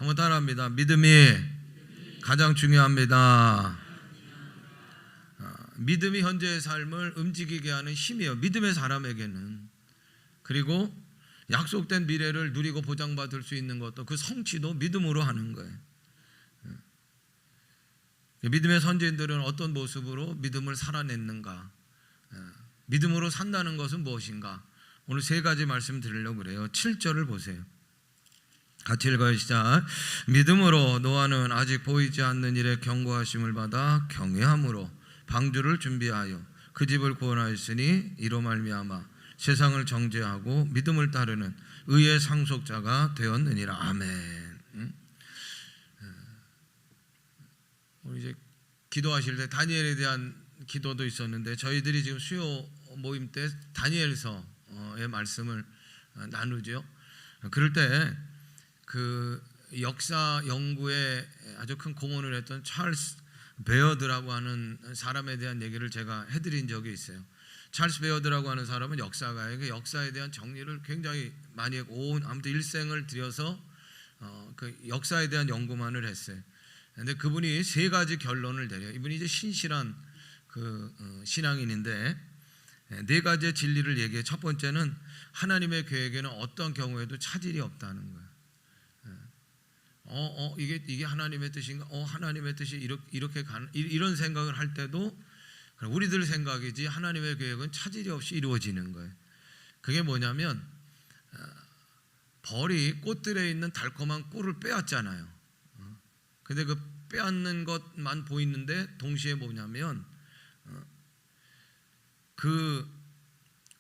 한번 따라합니다. 믿음이 가장 중요합니다. 믿음이 현재의 삶을 움직이게 하는 힘이에요. 믿음의 사람에게는. 그리고 약속된 미래를 누리고 보장받을 수 있는 것도, 그 성취도 믿음으로 하는 거예요. 믿음의 선지자들은 어떤 모습으로 믿음을 살아냈는가? 믿음으로 산다는 것은 무엇인가? 오늘 세 가지 말씀 드리려고 그래요. 7절을 보세요. 같이 읽어요. 시작. 믿음으로 노아는 아직 보이지 않는 일에 경고하심을 받아 경외함으로 방주를 준비하여 그 집을 구원하였으니 이로 말미암아 세상을 정죄하고 믿음을 따르는 의의 상속자가 되었느니라. 아멘. 우리 이제 기도하실 때 다니엘에 대한 기도도 있었는데, 저희들이 지금 수요 모임 때 다니엘서의 말씀을 나누죠. 그럴 때 그 역사 연구에 아주 큰 공헌을 했던 찰스 베어드라고 하는 사람에 대한 얘기를 제가 해드린 적이 있어요. 찰스 베어드라고 하는 사람은 역사가예요. 그 역사에 대한 정리를 굉장히 많이 했고, 아무튼 일생을 들여서 그 역사에 대한 연구만을 했어요. 근데 그분이 세 가지 결론을 내려요. 이분이 이제 신실한 그 신앙인인데 네 가지의 진리를 얘기해. 첫 번째는 하나님의 계획에는 어떤 경우에도 차질이 없다는 거예요. 이게 하나님의 뜻인가? 하나님의 뜻이 이렇게 가는, 이런 생각을 할 때도 우리들 생각이지 하나님의 계획은 차질이 없이 이루어지는 거예요. 그게 뭐냐면 벌이 꽃들에 있는 달콤한 꿀을 빼앗잖아요. 근데 그 빼앗는 것만 보이는데 동시에 뭐냐면 그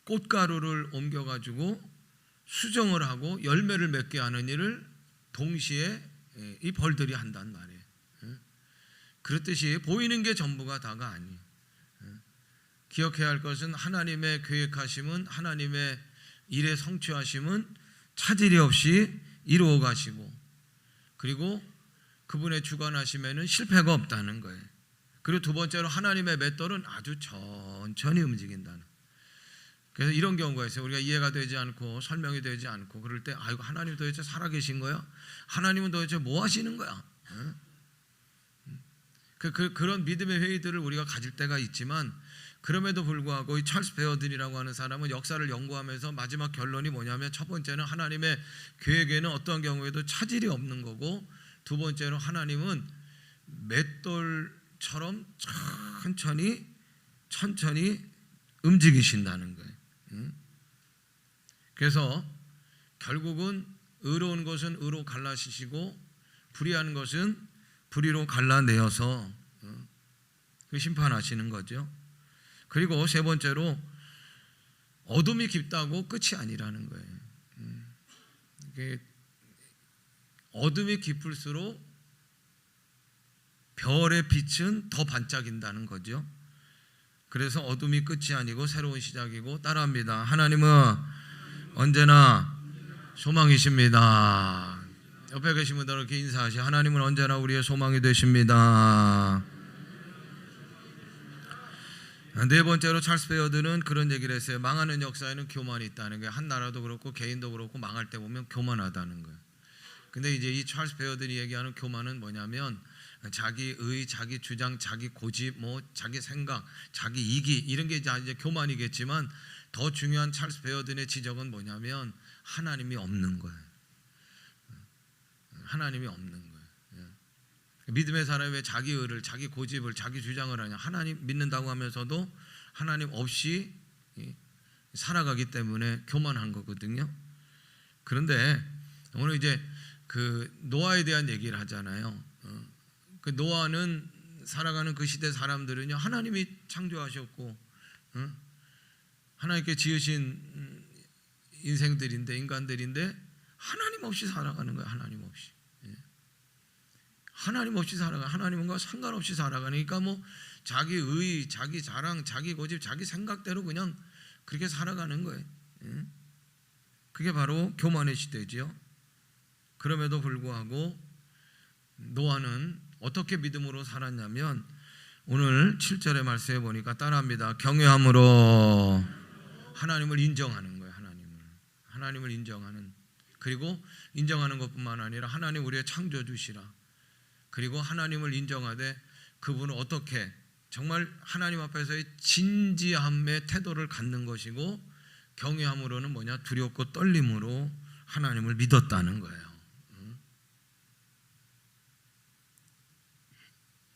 꽃가루를 옮겨가지고 수정을 하고 열매를 맺게 하는 일을 동시에 이 벌들이 한단 말이에요. 그렇듯이 보이는 게 전부가 다가 아니에요. 기억해야 할 것은 하나님의 계획하심은, 하나님의 일의 성취하심은 차질이 없이 이루어 가시고, 그리고 그분의 주관하심에는 실패가 없다는 거예요. 그리고 두 번째로 하나님의 맷돌은 아주 천천히 움직인다는 거예요. 그래서 이런 경우가 있어요. 우리가 이해가 되지 않고 설명이 되지 않고 그럴 때, 아이고 하나님 도대체 살아계신 거야? 하나님은 도대체 뭐 하시는 거야? 그런 믿음의 회의들을 우리가 가질 때가 있지만, 그럼에도 불구하고 이 찰스 베어든이라고 하는 사람은 역사를 연구하면서 마지막 결론이 뭐냐면, 첫 번째는 하나님의 계획에는 어떤 경우에도 차질이 없는 거고, 두 번째로 하나님은 맷돌처럼 천천히 움직이신다는 거예요. 그래서 결국은 의로운 것은 의로 갈라시시고 불의한 것은 불의로 갈라내어서 그 심판하시는 거죠. 그리고 세 번째로 어둠이 깊다고 끝이 아니라는 거예요. 이게 어둠이 깊을수록 별의 빛은 더 반짝인다는 거죠. 그래서 어둠이 끝이 아니고 새로운 시작이고, 따라합니다. 하나님은 언제나 소망이십니다. 옆에 계신 분들 이렇게 인사하시. 하나님은 언제나 우리의 소망이 되십니다. 네 번째로 찰스 베어드는 그런 얘기를 했어요. 망하는 역사에는 교만이 있다는 거예요. 한 나라도 그렇고 개인도 그렇고 망할 때 보면 교만하다는 거예요. 근데 이제 이 찰스 베어든이 얘기하는 교만은 뭐냐면, 자기 의, 자기 주장, 자기 고집, 자기 생각, 자기 이기, 이런 게 이제 교만이겠지만, 더 중요한 찰스 베어든의 지적은 뭐냐면 하나님이 없는 거예요. 하나님이 없는 거예요. 믿음의 사람이 왜 자기 의를, 자기 고집을, 자기 주장을 하냐? 하나님 믿는다고 하면서도 하나님 없이 살아가기 때문에 교만한 거거든요. 그런데 오늘 이제 그 노아에 대한 얘기를 하잖아요. 그 노아는 살아가는 그 시대 사람들은요, 하나님이 창조하셨고 하나님께 지으신 인생들인데, 인간들인데 하나님 없이 살아가는 거예요. 하나님 없이. 하나님 없이 살아가, 하나님과 상관없이 살아가니까 자기 의, 자기 자랑, 자기 고집, 자기 생각대로 그냥 그렇게 살아가는 거예요. 그게 바로 교만의 시대지요. 그럼에도 불구하고 노아는 어떻게 믿음으로 살았냐면, 오늘 7절의 말씀에 보니까 따라합니다. 경외함으로 하나님을 인정하는 거예요. 하나님을 인정하는. 그리고 인정하는 것뿐만 아니라 하나님 우리의 창조주시라. 그리고 하나님을 인정하되 그분은 어떻게 정말 하나님 앞에서의 진지함의 태도를 갖는 것이고, 경외함으로는 뭐냐? 두렵고 떨림으로 하나님을 믿었다는 거예요.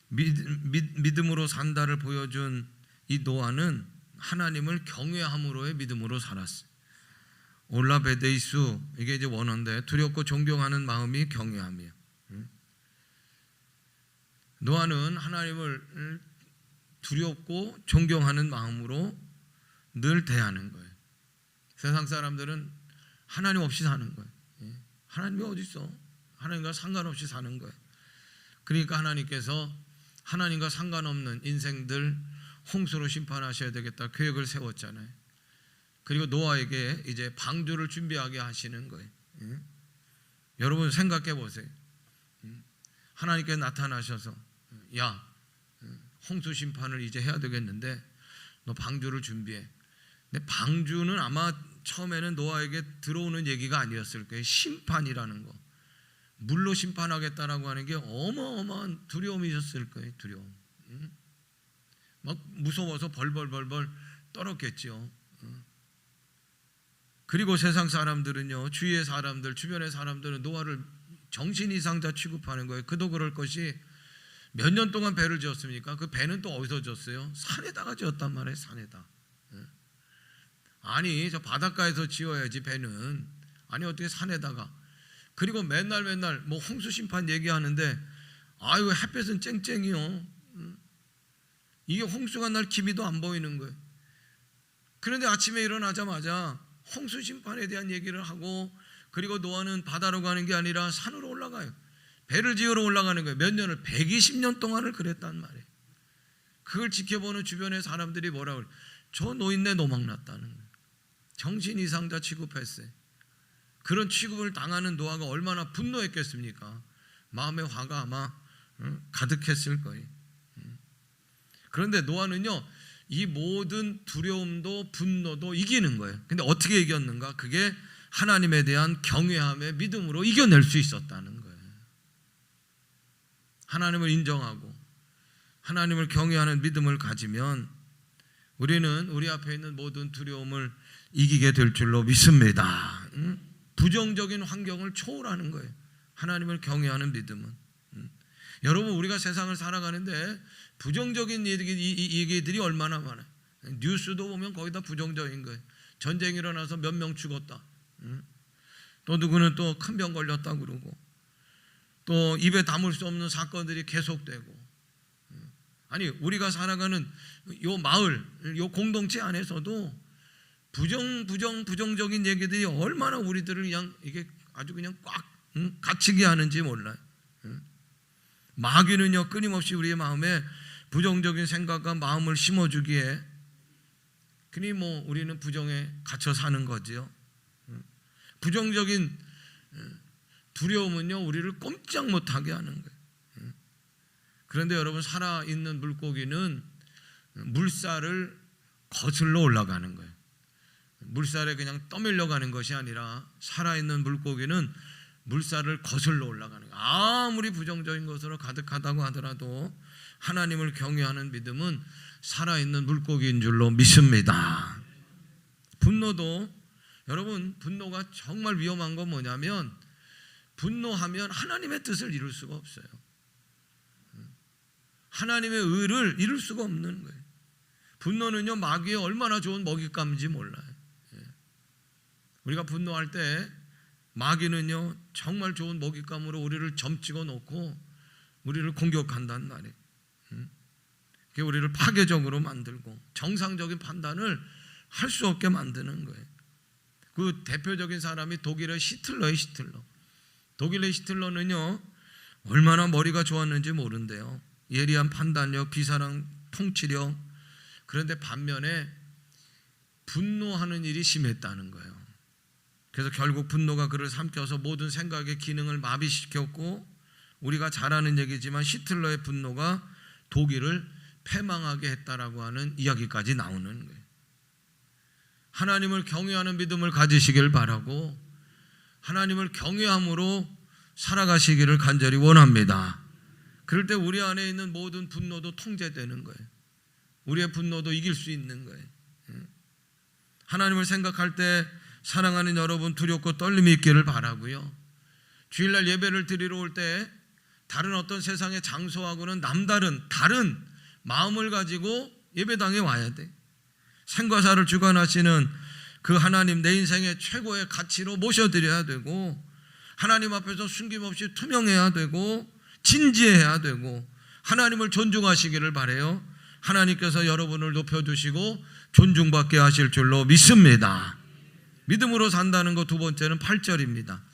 믿음으로 산다를 보여준 이 노아는 하나님을 경외함으로의 믿음으로 살았어요. 올라베데이수, 이게 이제 원어인데 두렵고 존경하는 마음이 경외함이에요. 노아는 하나님을 두렵고 존경하는 마음으로 늘 대하는 거예요. 세상 사람들은 하나님 없이 사는 거예요. 하나님이 어디 있어? 하나님과 상관없이 사는 거예요. 그러니까 하나님께서 하나님과 상관없는 인생들 홍수로 심판하셔야 되겠다 계획을 세웠잖아요. 그리고 노아에게 이제 방주를 준비하게 하시는 거예요. 여러분 생각해 보세요. 하나님께 나타나셔서 야, 홍수 심판을 이제 해야 되겠는데 너 방주를 준비해. 근데 방주는 아마 처음에는 노아에게 들어오는 얘기가 아니었을 거예요. 심판이라는 거, 물로 심판하겠다라고 하는 게 어마어마한 두려움이셨을 거예요. 두려움. 막 무서워서 벌벌벌벌 떨었겠죠. 그리고 세상 사람들은요, 주위의 사람들, 주변의 사람들은 노아를 정신 이상자 취급하는 거예요. 그도 그럴 것이 몇 년 동안 배를 지었습니까? 그 배는 또 어디서 지었어요? 산에다가 지었단 말이에요. 산에다. 아니 저 바닷가에서 지어야지 배는. 아니 어떻게 산에다가. 그리고 맨날 뭐 홍수 심판 얘기하는데 아유 햇볕은 쨍쨍이요. 이게 홍수가 날 기미도 안 보이는 거예요. 그런데 아침에 일어나자마자 홍수 심판에 대한 얘기를 하고, 그리고 노아는 바다로 가는 게 아니라 산으로 올라가요. 배를 지으러 올라가는 거예요. 몇 년을? 120년 동안을 그랬단 말이에요. 그걸 지켜보는 주변의 사람들이 뭐라고 그래요? 저 노인네 노망났다는 거예요. 정신 이상자 취급했어요. 그런 취급을 당하는 노아가 얼마나 분노했겠습니까? 마음의 화가 아마 가득했을 거예요. 그런데 노아는요, 이 모든 두려움도 분노도 이기는 거예요. 근데 어떻게 이겼는가? 그게 하나님에 대한 경외함의 믿음으로 이겨낼 수 있었다는 거예요. 하나님을 인정하고 하나님을 경외하는 믿음을 가지면 우리는 우리 앞에 있는 모든 두려움을 이기게 될 줄로 믿습니다. 부정적인 환경을 초월하는 거예요. 하나님을 경외하는 믿음은. 여러분 우리가 세상을 살아가는데 부정적인 얘기들이 얼마나 많아요. 뉴스도 보면 거의 다 부정적인 거예요. 전쟁이 일어나서 몇 명 죽었다. 또 누구는 또 큰 병 걸렸다 그러고, 또 입에 담을 수 없는 사건들이 계속되고. 아니 우리가 살아가는 요 마을, 요 공동체 안에서도 부정적인 얘기들이 얼마나 우리들을 그냥 이게 아주 그냥 꽉 갇히게 하는지 몰라요. 마귀는요 끊임없이 우리의 마음에 부정적인 생각과 마음을 심어주기에 그니 뭐 우리는 부정에 갇혀 사는 거지요. 부정적인 두려움은요 우리를 꼼짝 못하게 하는 거예요. 그런데 여러분, 살아있는 물고기는 물살을 거슬러 올라가는 거예요. 물살에 그냥 떠밀려 가는 것이 아니라 살아있는 물고기는 물살을 거슬러 올라가는 거예요. 아무리 부정적인 것으로 가득하다고 하더라도 하나님을 경외하는 믿음은 살아있는 물고기인 줄로 믿습니다. 분노도, 여러분 분노가 정말 위험한 건 뭐냐면, 분노하면 하나님의 뜻을 이룰 수가 없어요. 하나님의 의를 이룰 수가 없는 거예요. 분노는요 마귀의 얼마나 좋은 먹잇감인지 몰라요. 우리가 분노할 때 마귀는요 정말 좋은 먹잇감으로 우리를 점찍어 놓고 우리를 공격한단 말이에요. 그게 우리를 파괴적으로 만들고 정상적인 판단을 할 수 없게 만드는 거예요. 그 대표적인 사람이 독일의 히틀러예요. 독일의 히틀러는요 얼마나 머리가 좋았는지 모른대요. 예리한 판단력, 비사랑 통치력. 그런데 반면에 분노하는 일이 심했다는 거예요. 그래서 결국 분노가 그를 삼켜서 모든 생각의 기능을 마비시켰고, 우리가 잘 아는 얘기지만 히틀러의 분노가 독일을 패망하게 했다라고 하는 이야기까지 나오는 거예요. 하나님을 경외하는 믿음을 가지시길 바라고, 하나님을 경외함으로 살아가시기를 간절히 원합니다. 그럴 때 우리 안에 있는 모든 분노도 통제되는 거예요. 우리의 분노도 이길 수 있는 거예요. 하나님을 생각할 때 사랑하는 여러분, 두렵고 떨림이 있기를 바라고요. 주일날 예배를 드리러 올 때 다른 어떤 세상의 장소하고는 남다른 다른 마음을 가지고 예배당에 와야 돼. 생과사를 주관하시는 그 하나님, 내 인생의 최고의 가치로 모셔드려야 되고, 하나님 앞에서 숨김없이 투명해야 되고, 진지해야 되고, 하나님을 존중하시기를 바라요. 하나님께서 여러분을 높여주시고 존중받게 하실 줄로 믿습니다. 믿음으로 산다는 거 두 번째는 8절입니다.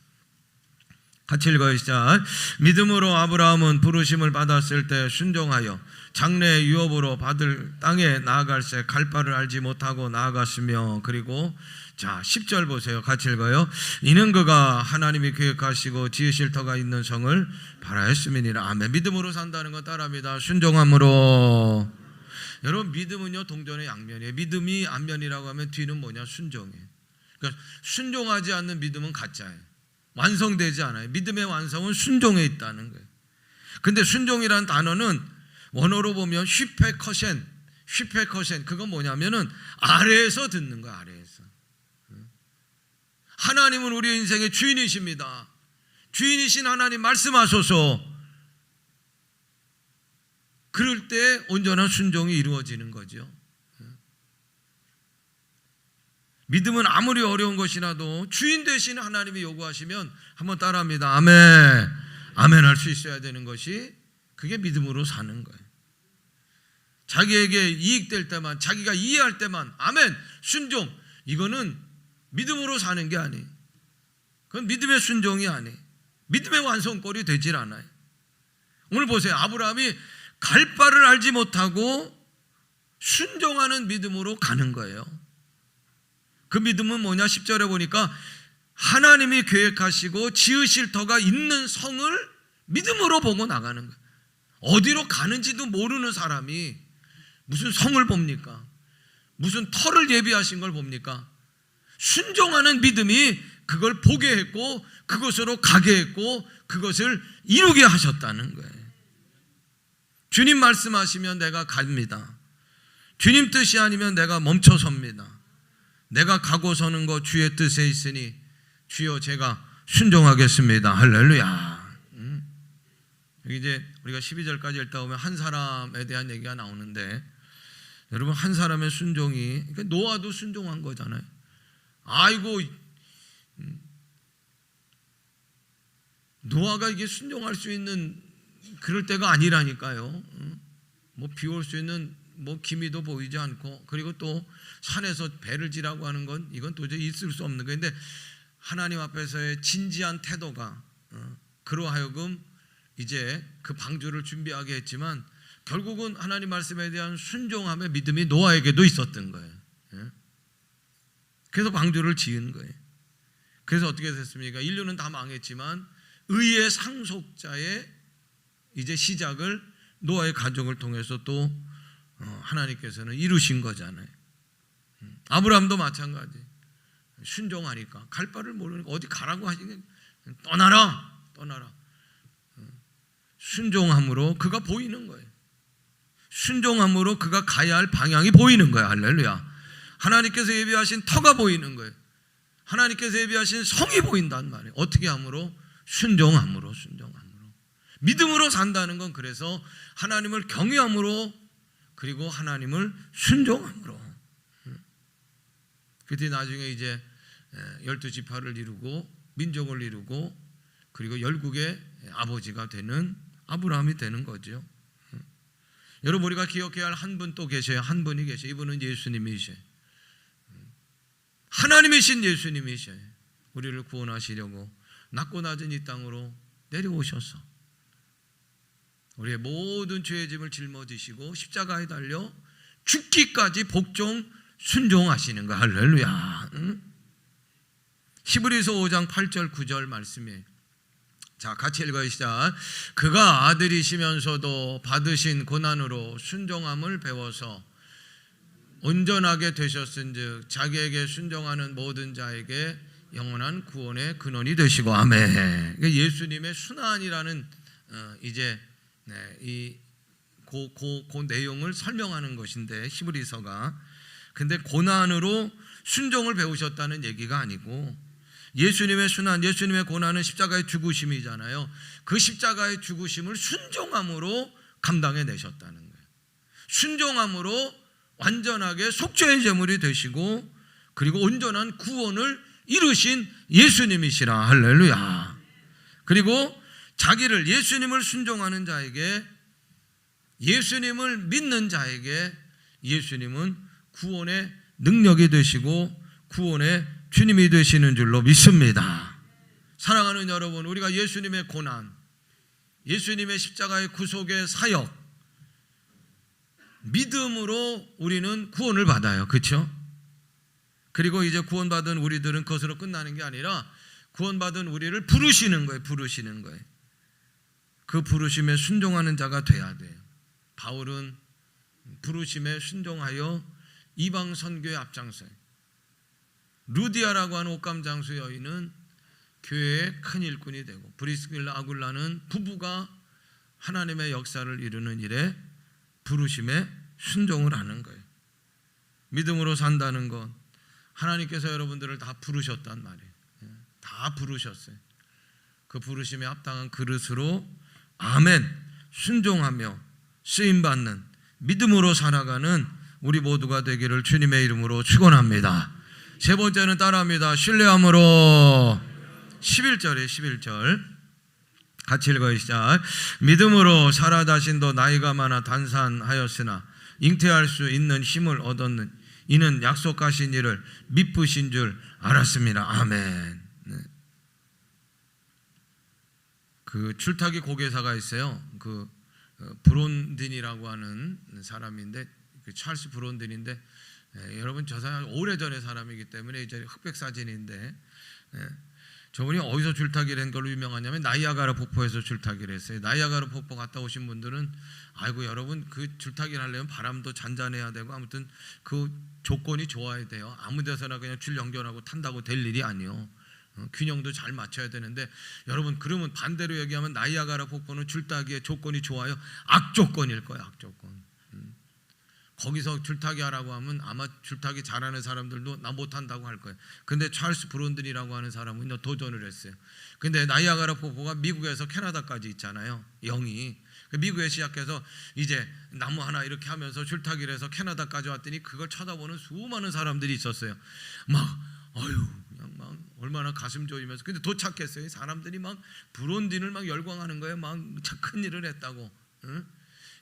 같이 읽어요. 시작. 믿음으로 아브라함은 부르심을 받았을 때 순종하여 장래의 유업으로 받을 땅에 나아갈새 갈 바를 알지 못하고 나아갔으며, 그리고 자 10절 보세요. 같이 읽어요. 이는 그가 하나님이 계획하시고 지으실 터가 있는 성을 바라였음이니라. 아멘. 믿음으로 산다는 거 따라합니다. 순종함으로. 여러분, 믿음은요 동전의 양면이에요. 믿음이 앞면이라고 하면 뒤는 뭐냐? 순종이에요. 그러니까 순종하지 않는 믿음은 가짜예요. 완성되지 않아요. 믿음의 완성은 순종에 있다는 거예요. 근데 순종이라는 단어는 원어로 보면 슈페커센, 그건 뭐냐면은 아래에서 듣는 거야. 아래에서. 하나님은 우리의 인생의 주인이십니다. 주인이신 하나님 말씀하소서. 그럴 때 온전한 순종이 이루어지는 거죠. 믿음은 아무리 어려운 것이라도 주인 되신 하나님이 요구하시면 한번 따라합니다. 아멘. 아멘 할 수 있어야 되는 것이, 그게 믿음으로 사는 거예요. 자기에게 이익될 때만, 자기가 이해할 때만 아멘, 순종. 이거는 믿음으로 사는 게 아니에요. 그건 믿음의 순종이 아니에요. 믿음의 완성꼴이 되질 않아요. 오늘 보세요. 아브라함이 갈 바를 알지 못하고 순종하는 믿음으로 가는 거예요. 그 믿음은 뭐냐? 10절에 보니까 하나님이 계획하시고 지으실 터가 있는 성을 믿음으로 보고 나가는 거예요. 어디로 가는지도 모르는 사람이 무슨 성을 봅니까? 무슨 터를 예비하신 걸 봅니까? 순종하는 믿음이 그걸 보게 했고 그것으로 가게 했고 그것을 이루게 하셨다는 거예요. 주님 말씀하시면 내가 갑니다. 주님 뜻이 아니면 내가 멈춰 섭니다. 내가 가고 서는 것 주의 뜻에 있으니 주여 제가 순종하겠습니다. 할렐루야. 여기 이제 우리가 12절까지 읽다 보면 한 사람에 대한 얘기가 나오는데, 여러분 한 사람의 순종이, 그러니까 노아도 순종한 거잖아요. 아이고, 노아가 이게 순종할 수 있는 그럴 때가 아니라니까요. 뭐 비 올 수 있는 뭐 기미도 보이지 않고, 그리고 또 산에서 배를 지라고 하는 건 이건 도저히 있을 수 없는 거예요. 근데 하나님 앞에서의 진지한 태도가 그로 하여금 이제 그 방주를 준비하게 했지만, 결국은 하나님 말씀에 대한 순종함의 믿음이 노아에게도 있었던 거예요. 그래서 방주를 지은 거예요. 그래서 어떻게 됐습니까? 인류는 다 망했지만 의의 상속자의 이제 시작을 노아의 가족을 통해서 또 하나님께서는 이루신 거잖아요. 아브라함도 마찬가지. 순종하니까, 갈 바를 모르니까 어디 가라고 하시니 떠나라. 순종함으로 그가 보이는 거예요. 순종함으로 그가 가야 할 방향이 보이는 거예요. 할렐루야. 하나님께서 예비하신 터가 보이는 거예요. 하나님께서 예비하신 성이 보인단 말이에요. 어떻게 함으로? 순종함으로. 믿음으로 산다는 건 그래서 하나님을 경외함으로, 그리고 하나님을 순종함으로. 그때 나중에 이제 12지파를 이루고 민족을 이루고, 그리고 열국의 아버지가 되는 아브라함이 되는 거죠. 여러분, 우리가 기억해야 할 한 분 또 계셔요. 한 분이 계셔요. 이분은 예수님이셔요. 하나님이신 예수님이셔요. 우리를 구원하시려고 낮고 낮은 이 땅으로 내려오셔서 우리의 모든 죄의 짐을 짊어지시고 십자가에 달려 죽기까지 복종 순종하시는 거. 할렐루야. 히브리서 5장 8절 9절 말씀이에요. 자, 같이 읽어요. 시작. 그가 아들이시면서도 받으신 고난으로 순종함을 배워서 온전하게 되셨은즉 자기에게 순종하는 모든 자에게 영원한 구원의 근원이 되시고 아멘. 예수님의 순환이라는 이제 그 내용을 설명하는 것인데 히브리서가. 근데 고난으로 순종을 배우셨다는 얘기가 아니고 예수님의 순환, 예수님의 고난은 십자가의 죽으심이잖아요. 그 십자가의 죽으심을 순종함으로 감당해 내셨다는 거예요. 순종함으로 완전하게 속죄의 제물이 되시고 그리고 온전한 구원을 이루신 예수님이시라. 할렐루야. 그리고 자기를 예수님을 순종하는 자에게, 예수님을 믿는 자에게 예수님은 구원의 능력이 되시고 구원의 주님이 되시는 줄로 믿습니다. 사랑하는 여러분, 우리가 예수님의 고난, 예수님의 십자가의 구속의 사역, 믿음으로 우리는 구원을 받아요. 그렇죠? 그리고 이제 구원받은 우리들은 그것으로 끝나는 게 아니라 구원받은 우리를 부르시는 거예요. 부르시는 거예요. 그 부르심에 순종하는 자가 돼야 돼요. 바울은 부르심에 순종하여 이방 선교에 앞장서요. 루디아라고 하는 옷감장수 여인은 교회의 큰 일꾼이 되고 브리스길라 아굴라는 부부가 하나님의 역사를 이루는 일에 부르심에 순종을 하는 거예요. 믿음으로 산다는 것, 하나님께서 여러분들을 다 부르셨단 말이에요. 다 부르셨어요. 그 부르심에 합당한 그릇으로 아멘 순종하며 쓰임받는 믿음으로 살아가는 우리 모두가 되기를 주님의 이름으로 축원합니다. 세 번째는 따라합니다. 신뢰함으로. 11절에 11절 같이 읽어요. 시작. 믿음으로 사라 자신도 나이가 많아 단산하였으나 잉태할 수 있는 힘을 얻었는 이는 약속하신 일을 미쁘신 줄 알았습니다. 아멘. 그 줄타기 고개사가 있어요. 그 브론딘이라고 하는 사람인데, 그 찰스 브론딘인데, 여러분 저 사람 오래전의 사람이기 때문에 이제 흑백 사진인데, 저분이 어디서 줄타기를 한 걸로 유명하냐면 나이아가라 폭포에서 줄타기를 했어요. 나이아가라 폭포 갔다 오신 분들은 아이고 여러분 그 줄타기를 하려면 바람도 잔잔해야 되고 아무튼 그 조건이 좋아야 돼요. 아무 데서나 그냥 줄 연결하고 탄다고 될 일이 아니에요. 균형도 잘 맞춰야 되는데, 여러분 그러면 반대로 얘기하면 나이아가라 폭포는 줄타기의 조건이 좋아요? 악조건일 거예요. 악조건. 거기서 줄타기 하라고 하면 아마 줄타기 잘하는 사람들도 나 못한다고 할 거예요. 근데 찰스 브론든이라고 하는 사람은 도전을 했어요. 근데 나이아가라 폭포가 미국에서 캐나다까지 있잖아요. 영이. 미국에 시작해서 이제 나무 하나 이렇게 하면서 줄타기를 해서 캐나다까지 왔더니 그걸 쳐다보는 수많은 사람들이 있었어요. 막 그냥 막 얼마나 가슴 조이면서. 근데 도착했어요. 사람들이 막 브론딘을 막 열광하는 거예요. 막 큰 일을 했다고. 응?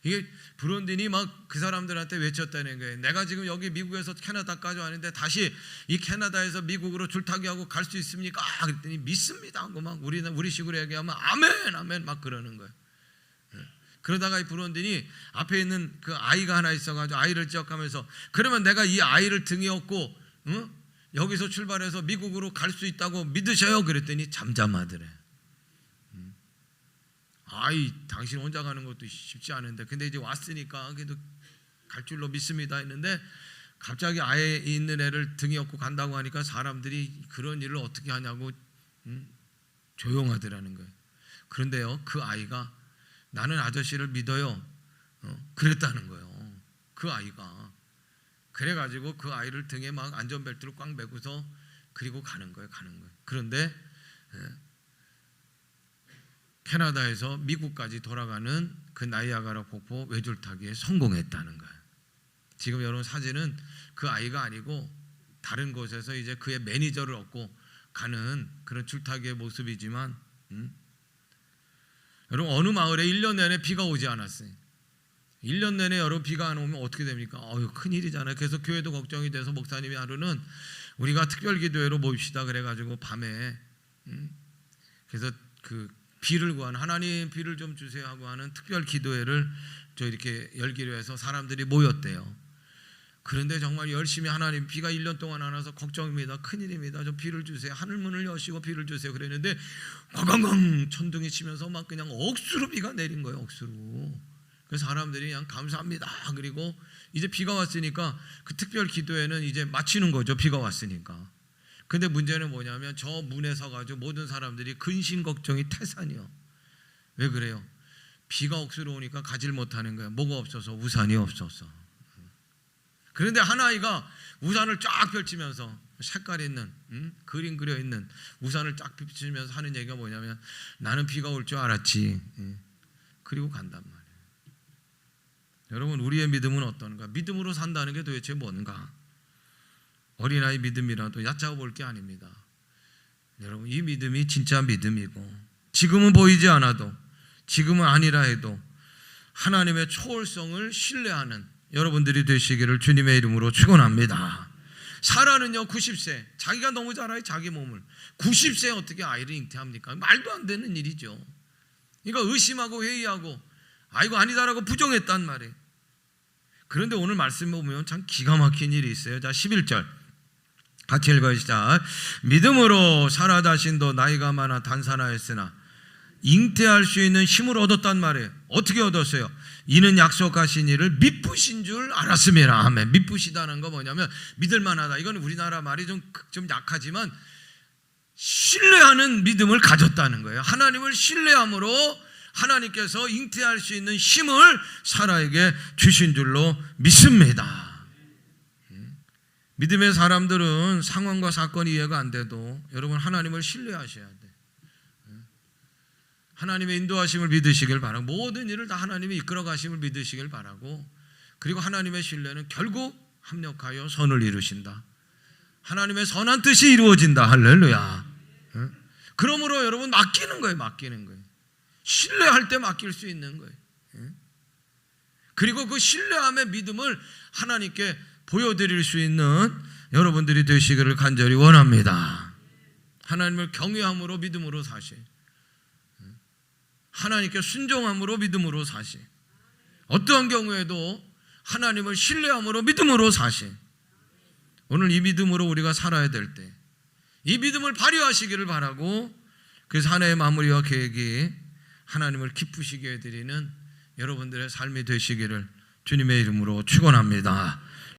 이게 브론딘이 막 그 사람들한테 외쳤다는 거예요. 내가 지금 여기 미국에서 캐나다까지 왔는데 다시 이 캐나다에서 미국으로 줄타기하고 갈 수 있습니까? 그랬더니 믿습니다 하고 막 우리식으로 얘기하면 아멘 아멘 막 그러는 거예요. 그러다가 이 브론딘이 앞에 있는 그 아이가 하나 있어가지고 아이를 지적하면서 그러면 내가 이 아이를 등에 업고 여기서 출발해서 미국으로 갈 수 있다고 믿으셔요? 그랬더니 잠잠하더래. 아이 당신 혼자 가는 것도 쉽지 않은데 근데 이제 왔으니까 그래도 갈 줄로 믿습니다 했는데 갑자기 아예 있는 애를 등에 업고 간다고 하니까 사람들이 그런 일을 어떻게 하냐고 조용하더라는 거예요. 그런데요 그 아이가 나는 아저씨를 믿어요 그랬다는 거예요. 그 아이가 그래가지고 그 아이를 등에 막 안전벨트를 꽉 매고서 그리고 가는 거예요. 그런데 캐나다에서 미국까지 돌아가는 그 나이아가라 폭포 외줄타기에 성공했다는 거예요. 지금 여러분 사진은 그 아이가 아니고 다른 곳에서 이제 그의 매니저를 얻고 가는 그런 줄타기의 모습이지만 여러분 어느 마을에 1년 내내 비가 오지 않았어요. 1년 내내 여러분 비가 안 오면 어떻게 됩니까? 큰일이잖아요. 그래서 교회도 걱정이 돼서 목사님이 하루는 우리가 특별기도회로 모입시다 그래가지고 밤에 그래서 그 비를 구하는 하나님 비를 좀 주세요 하고 하는 특별 기도회를 저 이렇게 열기로 해서 사람들이 모였대요. 그런데 정말 열심히 하나님 비가 1년 동안 안 와서 걱정입니다. 큰일입니다. 좀 비를 주세요. 하늘문을 여시고 비를 주세요. 그랬는데 꽝꽝꽝 천둥이 치면서 막 그냥 억수로 비가 내린 거예요. 억수로. 그래서 사람들이 그냥 감사합니다. 그리고 이제 비가 왔으니까 그 특별 기도회는 이제 마치는 거죠. 비가 왔으니까. 근데 문제는 뭐냐면 저 문에 서가지고 모든 사람들이 근심 걱정이 태산이요. 왜 그래요? 비가 억수로 오니까 가지를 못하는 거예요. 뭐가 없어서? 우산이 없어서. 그런데 한 아이가 우산을 쫙 펼치면서 색깔 있는 그림 그려 있는 우산을 쫙 펼치면서 하는 얘기가 뭐냐면 나는 비가 올 줄 알았지. 그리고 간단 말이에요. 여러분, 우리의 믿음은 어떤가? 믿음으로 산다는 게 도대체 뭔가? 어린아이 믿음이라도 얕잡아 볼 게 아닙니다. 여러분, 이 믿음이 진짜 믿음이고, 지금은 보이지 않아도, 지금은 아니라 해도 하나님의 초월성을 신뢰하는 여러분들이 되시기를 주님의 이름으로 축원합니다. 사라는요 90세 자기가 너무 잘 알아요. 자기 몸을 90세에 어떻게 아이를 잉태합니까? 말도 안 되는 일이죠. 그러니까 의심하고 회의하고 아이고 아니다라고 부정했단 말이에요. 그런데 오늘 말씀 보면 참 기가 막힌 일이 있어요. 자, 11절 같이 읽어요. 시작. 믿음으로 사라 자신도 나이가 많아 단산하였으나 잉태할 수 있는 힘을 얻었단 말이에요. 어떻게 얻었어요? 이는 약속하신 이를 미쁘신 줄 알았음이라. 아멘. 미쁘시다는 거 뭐냐면 믿을만하다. 이건 우리나라 말이 좀 약하지만 신뢰하는 믿음을 가졌다는 거예요. 하나님을 신뢰함으로 하나님께서 잉태할 수 있는 힘을 사라에게 주신 줄로 믿습니다. 믿음의 사람들은 상황과 사건이 이해가 안 돼도 여러분 하나님을 신뢰하셔야 돼. 하나님의 인도하심을 믿으시길 바라고, 모든 일을 다 하나님이 이끌어 가심을 믿으시길 바라고, 그리고 하나님의 신뢰는 결국 합력하여 선을 이루신다. 하나님의 선한 뜻이 이루어진다. 할렐루야. 그러므로 여러분 맡기는 거예요. 맡기는 거예요. 신뢰할 때 맡길 수 있는 거예요. 그리고 그 신뢰함의 믿음을 하나님께 보여드릴 수 있는 여러분들이 되시기를 간절히 원합니다. 하나님을 경외함으로 믿음으로 사시, 하나님께 순종함으로 믿음으로 사시, 어떠한 경우에도 하나님을 신뢰함으로 믿음으로 사시. 오늘 이 믿음으로 우리가 살아야 될 때 이 믿음을 발휘하시기를 바라고, 그래서 하나의 마무리와 계획이 하나님을 기쁘시게 해드리는 여러분들의 삶이 되시기를 주님의 이름으로 축원합니다.